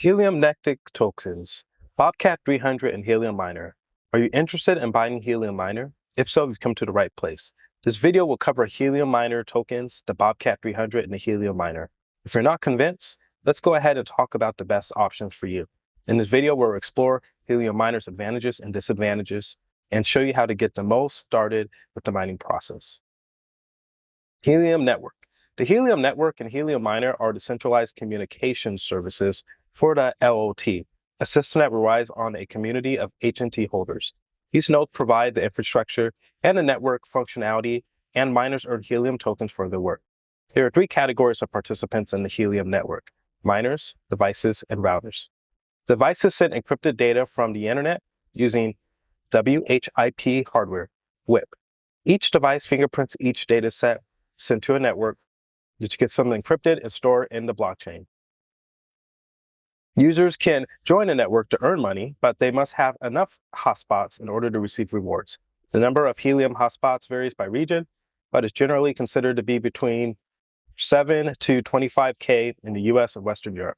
Helium Network Tokens, Bobcat 300 and Helium Miner. Are you interested in buying Helium Miner? If so, you've come to the right place. This video will cover Helium Miner tokens, the Bobcat 300 and the Helium Miner. If you're not convinced, let's go ahead and talk about the best options for you. In this video, we'll explore Helium Miner's advantages and disadvantages and show you how to get the most started with the mining process. Helium Network. The Helium Network and Helium Miner are decentralized communication services for the LOT, a system that relies on a community of HNT holders. These nodes provide the infrastructure and the network functionality, and miners earn Helium tokens for their work. There are three categories of participants in the Helium Network: miners, devices, and routers. Devices send encrypted data from the internet using WHIP hardware, WIP. Each device fingerprints each data set sent to a network, which gets something encrypted and stored in the blockchain. Users can join a network to earn money, but they must have enough hotspots in order to receive rewards. The number of Helium hotspots varies by region, but is generally considered to be between 7 to 25K in the US and Western Europe.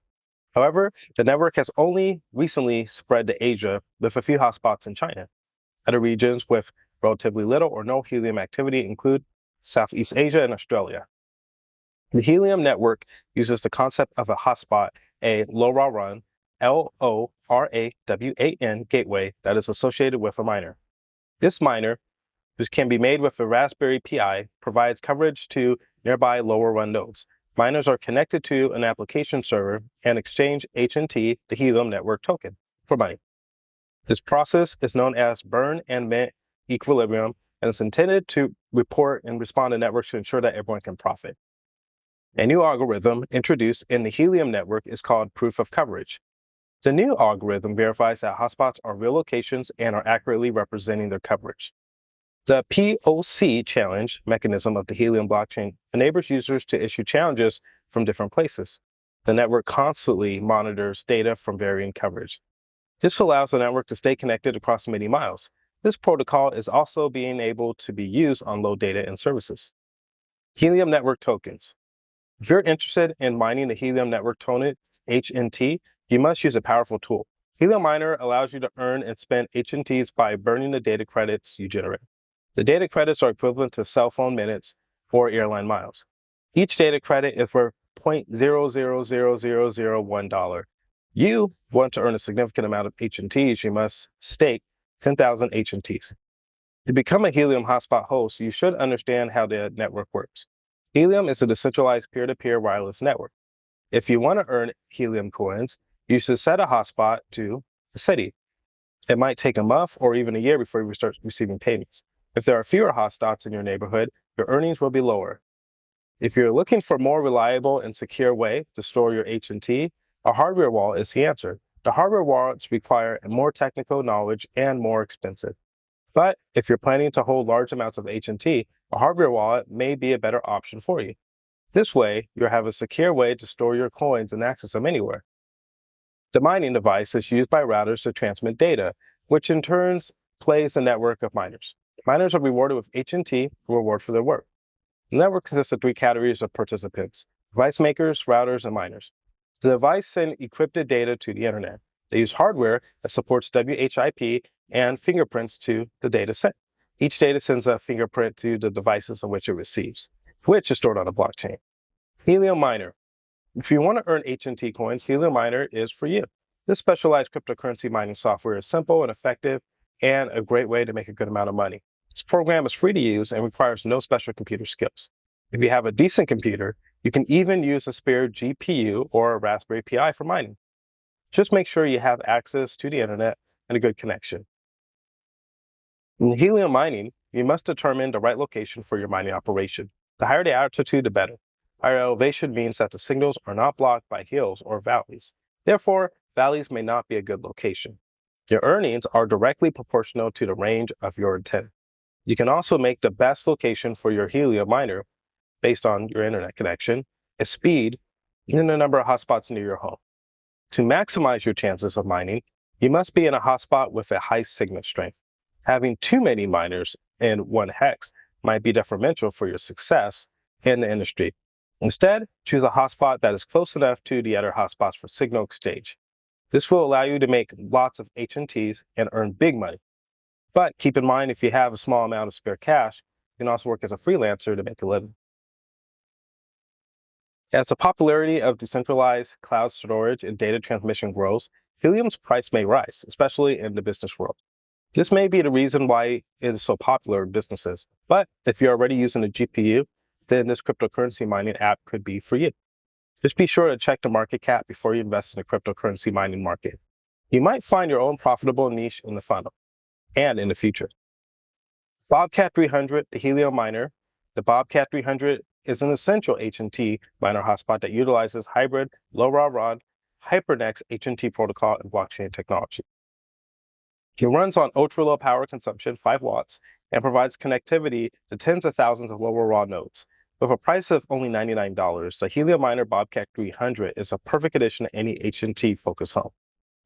However, the network has only recently spread to Asia, with a few hotspots in China. Other regions with relatively little or no Helium activity include Southeast Asia and Australia. The Helium network uses the concept of a hotspot, a LoRaWAN, LoRaWAN gateway that is associated with a miner. This miner, which can be made with a Raspberry Pi, provides coverage to nearby LoRaWAN nodes. Miners are connected to an application server and exchange HNT, the Helium Network Token, for money. This process is known as burn and mint equilibrium, and is intended to report and respond to networks to ensure that everyone can profit. A new algorithm introduced in the Helium network is called proof of coverage. The new algorithm verifies that hotspots are real locations and are accurately representing their coverage. The POC challenge mechanism of the Helium blockchain enables users to issue challenges from different places. The network constantly monitors data from varying coverage. This allows the network to stay connected across many miles. This protocol is also being able to be used on low data and services. Helium network tokens. If you're interested in mining the Helium network token, HNT, you must use a powerful tool. Helium Miner allows you to earn and spend HNTs by burning the data credits you generate. The data credits are equivalent to cell phone minutes or airline miles. Each data credit is worth $0.000001. You want to earn a significant amount of HNTs, you must stake 10,000 HNTs. To become a Helium hotspot host, you should understand how the network works. Helium is a decentralized peer-to-peer wireless network. If you want to earn Helium coins, you should set a hotspot to the city. It might take a month or even a year before you start receiving payments. If there are fewer hotspots in your neighborhood, your earnings will be lower. If you're looking for a more reliable and secure way to store your HNT, a hardware wallet is the answer. The hardware wallets require more technical knowledge and more expensive. But if you're planning to hold large amounts of HNT, a hardware wallet may be a better option for you. This way, you'll have a secure way to store your coins and access them anywhere. The mining device is used by routers to transmit data, which in turn plays a network of miners. Miners are rewarded with HNT, a reward for their work. The network consists of three categories of participants: device makers, routers, and miners. The device sends encrypted data to the internet. They use hardware that supports WHIP and fingerprints to the data sent. Each data sends a fingerprint to the devices on which it receives, which is stored on a blockchain. Helium Miner. If you want to earn HNT coins, Helium Miner is for you. This specialized cryptocurrency mining software is simple and effective and a great way to make a good amount of money. This program is free to use and requires no special computer skills. If you have a decent computer, you can even use a spare GPU or a Raspberry Pi for mining. Just make sure you have access to the internet and a good connection. In Helium mining, you must determine the right location for your mining operation. The higher the altitude, the better. Higher elevation means that the signals are not blocked by hills or valleys. Therefore, valleys may not be a good location. Your earnings are directly proportional to the range of your antenna. You can also make the best location for your Helium miner based on your internet connection, its speed, and the number of hotspots near your home. To maximize your chances of mining, you must be in a hotspot with a high signal strength. Having too many miners in one hex might be detrimental for your success in the industry. Instead, choose a hotspot that is close enough to the other hotspots for signal exchange. This will allow you to make lots of HNTs and earn big money. But keep in mind, if you have a small amount of spare cash, you can also work as a freelancer to make a living. As the popularity of decentralized cloud storage and data transmission grows, Helium's price may rise, especially in the business world. This may be the reason why it is so popular in businesses. But if you're already using a GPU, then this cryptocurrency mining app could be for you. Just be sure to check the market cap before you invest in the cryptocurrency mining market. You might find your own profitable niche in the funnel and in the future. Bobcat 300, the Helium miner. The Bobcat 300 is an essential HNT miner hotspot that utilizes hybrid LoRaWAN HyperNext HNT protocol and blockchain technology. It runs on ultra-low power consumption, 5 watts, and provides connectivity to tens of thousands of LoRaWAN nodes. With a price of only $99, the Helium Miner Bobcat 300 is a perfect addition to any HNT-focused home.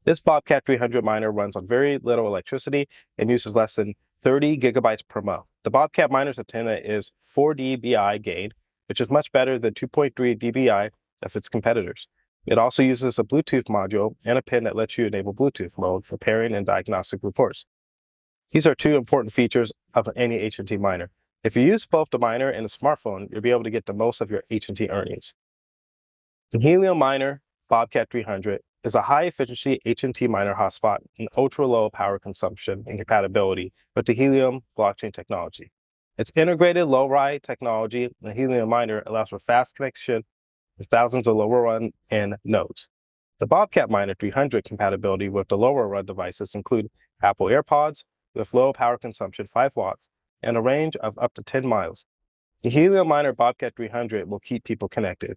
This Bobcat 300 miner runs on very little electricity and uses less than 30 gigabytes per month. The Bobcat miner's antenna is 4 dBi gain, which is much better than 2.3 dBi of its competitors. It also uses a Bluetooth module and a pin that lets you enable Bluetooth mode for pairing and diagnostic reports. These are two important features of any HNT miner. If you use both the miner and the smartphone, you'll be able to get the most of your HNT earnings. The Helium Miner Bobcat 300 is a high-efficiency HNT miner hotspot and ultra-low power consumption and compatibility with the Helium blockchain technology. Its integrated low-ride technology, the Helium Miner, allows for fast connection with thousands of LoRaWAN nodes. The Bobcat Miner 300 compatibility with the LoRaWAN devices include Apple AirPods with low power consumption, 5 watts, and a range of up to 10 miles. The Helium Miner Bobcat 300 will keep people connected.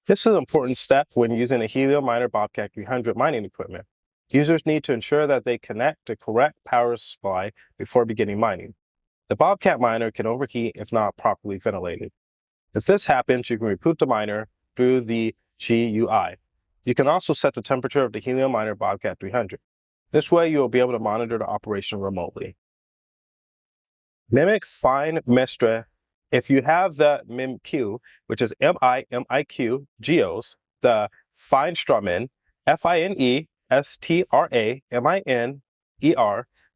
This is an important step when using a Helium Miner Bobcat 300 mining equipment. Users need to ensure that they connect the correct power supply before beginning mining. The Bobcat miner can overheat if not properly ventilated. If this happens, you can reboot the miner through the GUI. You can also set the temperature of the Helium Miner Bobcat 300. This way, you will be able to monitor the operation remotely. Mimic Fine Mestre. If you have the MIMQ, which is MIMIQ geos, the Feinstramin, FINESTRAMINER,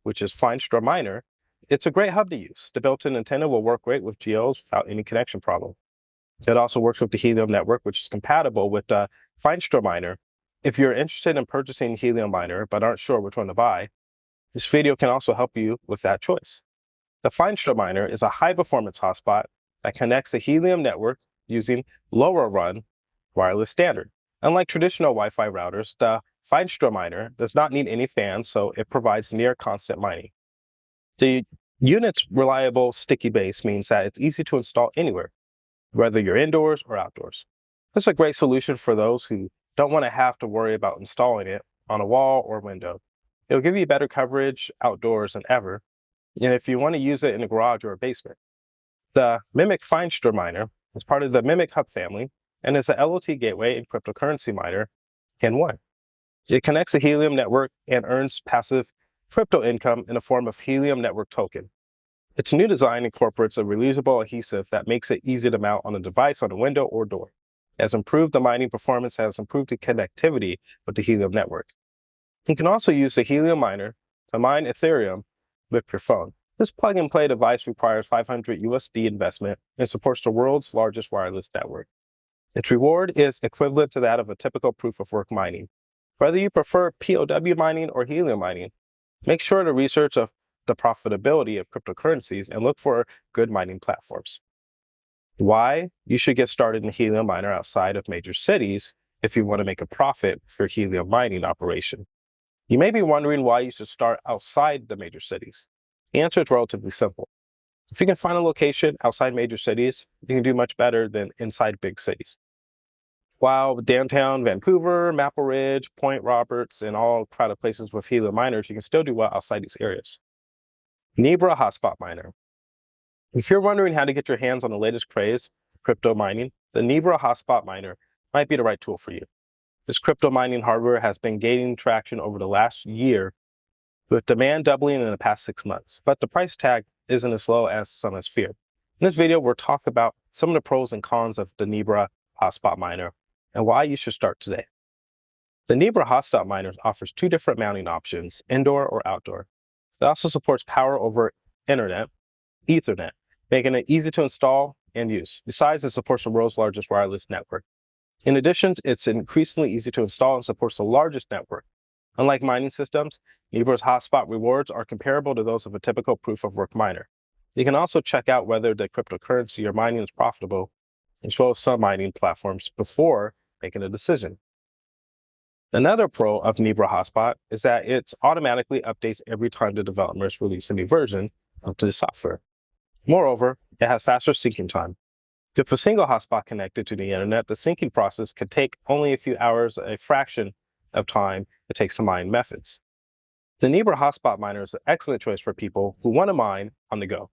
which is Feinstraminer, it's a great hub to use. The built-in antenna will work great with geos without any connection problem. It also works with the Helium network, which is compatible with the Feinstraminer. If you're interested in purchasing Helium Miner but aren't sure which one to buy, this video can also help you with that choice. The Feinstraminer is a high-performance hotspot that connects the Helium network using LoRaWAN wireless standard. Unlike traditional Wi-Fi routers, the Feinstraminer does not need any fans, so it provides near constant mining. The unit's reliable sticky base means that it's easy to install anywhere, whether you're indoors or outdoors. This is a great solution for those who don't want to have to worry about installing it on a wall or window. It'll give you better coverage outdoors than ever, and if you want to use it in a garage or a basement. The Mimic Feinstraminer is part of the Mimic Hub family and is an LOT gateway and cryptocurrency miner in one. It connects the Helium network and earns passive crypto income in the form of Helium Network Token. Its new design incorporates a reusable adhesive that makes it easy to mount on a device on a window or door. It has improved the mining performance and has improved the connectivity with the Helium network. You can also use the Helium miner to mine Ethereum with your phone. This plug-and-play device requires $500 USD investment and supports the world's largest wireless network. Its reward is equivalent to that of a typical proof-of-work mining. Whether you prefer POW mining or Helium mining, make sure to research the profitability of cryptocurrencies and look for good mining platforms. Why you should get started in Helium Miner outside of major cities if you want to make a profit for Helium mining operation. You may be wondering why you should start outside the major cities. The answer is relatively simple. If you can find a location outside major cities, you can do much better than inside big cities. While downtown Vancouver, Maple Ridge, Point Roberts, and all crowded places with Helium miners, you can still do well outside these areas. Nebra Hotspot Miner. If you're wondering how to get your hands on the latest craze of crypto mining, the Nebra Hotspot Miner might be the right tool for you. This crypto mining hardware has been gaining traction over the last year, with demand doubling in the past 6 months, but the price tag isn't as low as some has feared. In this video, we'll talk about some of the pros and cons of the Nebra Hotspot Miner and why you should start today. The Nebra hotspot miner offers two different mounting options, indoor or outdoor. It also supports power over internet, Ethernet, making it easy to install and use. Besides, it supports the world's largest wireless network. In addition, it's increasingly easy to install and supports the largest network. Unlike mining systems, Nebra's hotspot rewards are comparable to those of a typical proof-of-work miner. You can also check out whether the cryptocurrency you're mining is profitable, as well as some mining platforms, before making a decision. Another pro of Nebra Hotspot is that it automatically updates every time the developers release a new version of the software. Moreover, it has faster syncing time. If a single hotspot connected to the internet, the syncing process could take only a few hours, a fraction of time it takes to mine methods. The Nebra hotspot miner is an excellent choice for people who want to mine on the go.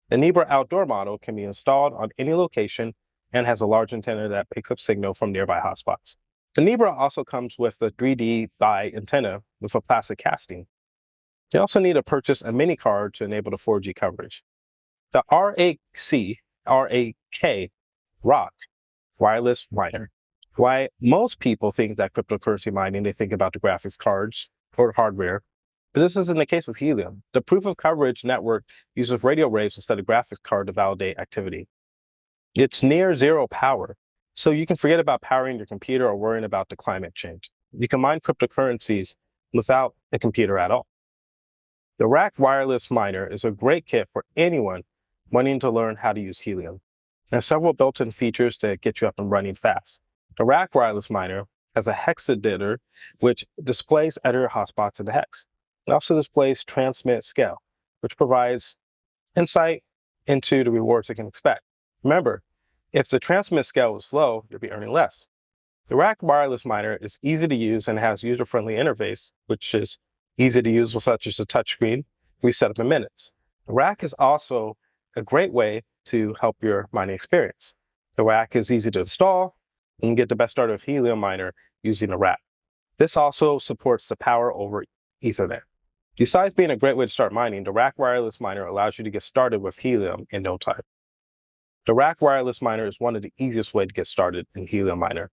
The Nebra outdoor model can be installed on any location and has a large antenna that picks up signal from nearby hotspots. The Nebra also comes with a 3D die antenna with a plastic casting. You also need to purchase a mini card to enable the 4G coverage. The RAK wireless miner. Why most people think that cryptocurrency mining, they think about the graphics cards or hardware, but this isn't the case with Helium. The proof of coverage network uses radio waves instead of graphics card to validate activity. It's near zero power, so you can forget about powering your computer or worrying about the climate change. You can mine cryptocurrencies without a computer at all. The RAK wireless miner is a great kit for anyone wanting to learn how to use Helium. It has several built-in features to get you up and running fast. The RAK wireless miner has a hex editor, which displays editor hotspots in the hex. It also displays transmit scale, which provides insight into the rewards it can expect. Remember, if the transmit scale is low, you'll be earning less. The RAK wireless miner is easy to use and has user-friendly interface, which is easy to use, such as a touchscreen. We set up in minutes. The RAK is also a great way to help your mining experience. The RAK is easy to install, and you can get the best start of Helium miner using the RAK. This also supports the power over Ethernet. Besides being a great way to start mining, the RAK wireless miner allows you to get started with Helium in no time. The RAK wireless miner is one of the easiest ways to get started in Helium miner.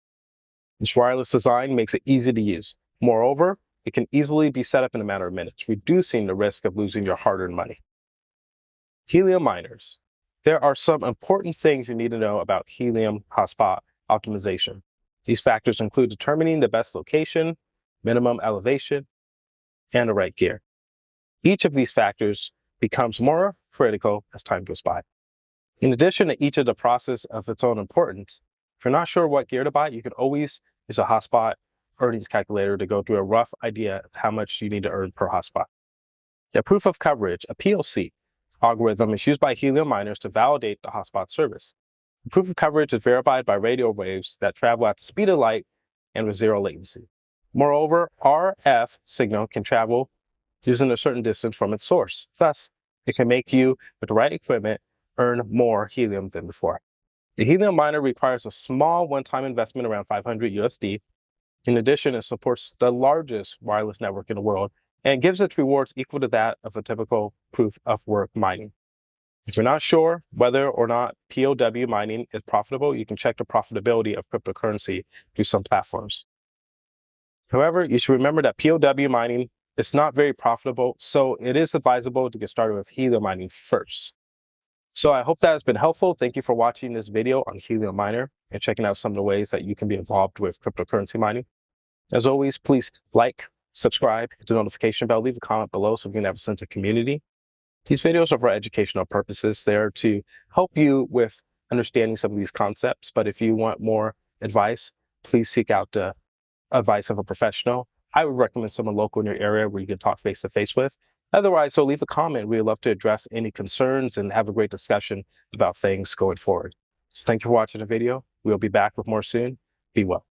Its wireless design makes it easy to use. Moreover, it can easily be set up in a matter of minutes, reducing the risk of losing your hard-earned money. Helium miners. There are some important things you need to know about Helium hotspot optimization. These factors include determining the best location, minimum elevation, and the right gear. Each of these factors becomes more critical as time goes by. In addition to each of the process of its own importance, if you're not sure what gear to buy, you can always use a hotspot earnings calculator to go through a rough idea of how much you need to earn per hotspot. The proof of coverage, a POC, algorithm is used by Helium miners to validate the hotspot service. The proof of coverage is verified by radio waves that travel at the speed of light and with zero latency. Moreover, RF signal can travel using a certain distance from its source. Thus, it can make you, with the right equipment, earn more Helium than before. The Helium miner requires a small one-time investment around 500 USD. In addition, it supports the largest wireless network in the world and gives its rewards equal to that of a typical proof-of-work mining. If you're not sure whether or not POW mining is profitable, you can check the profitability of cryptocurrency through some platforms. However, you should remember that POW mining is not very profitable, so it is advisable to get started with Helium mining first. So I hope that has been helpful. Thank you for watching this video on Helium miner and checking out some of the ways that you can be involved with cryptocurrency mining. As always, please like, subscribe, hit the notification bell, leave a comment below so we can have a sense of community. These videos are for educational purposes. They're to help you with understanding some of these concepts. But if you want more advice, please seek out the advice of a professional. I would recommend someone local in your area where you can talk face to face with. Otherwise, so leave a comment. We'd love to address any concerns and have a great discussion about things going forward. So thank you for watching the video. We'll be back with more soon. Be well.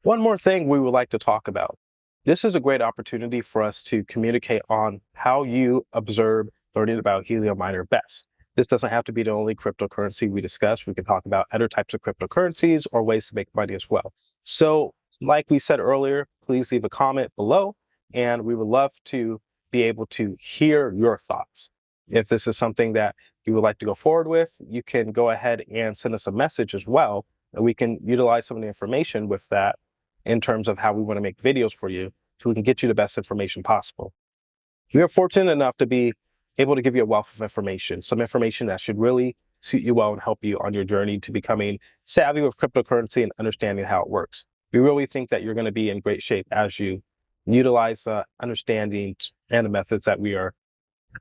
One more thing we would like to talk about. This is a great opportunity for us to communicate on how you observe learning about Helium miner best. This doesn't have to be the only cryptocurrency we discuss. We can talk about other types of cryptocurrencies or ways to make money as well. So like we said earlier, please leave a comment below, and we would love to be able to hear your thoughts. If this is something that you would like to go forward with, you can go ahead and send us a message as well and we can utilize some of the information with that in terms of how we want to make videos for you so we can get you the best information possible. We are fortunate enough to be able to give you a wealth of information, some information that should really suit you well and help you on your journey to becoming savvy with cryptocurrency and understanding how it works. We really think that you're going to be in great shape as you utilize understanding and the methods that we are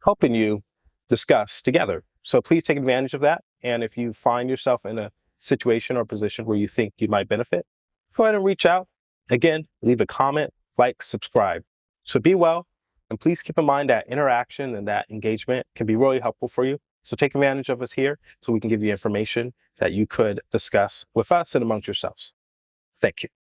helping you discuss together. So please take advantage of that. And if you find yourself in a situation or position where you think you might benefit, go ahead and reach out. Again, leave a comment, like, subscribe. So be well. And please keep in mind that interaction and that engagement can be really helpful for you. So take advantage of us here so we can give you information that you could discuss with us and amongst yourselves. Thank you.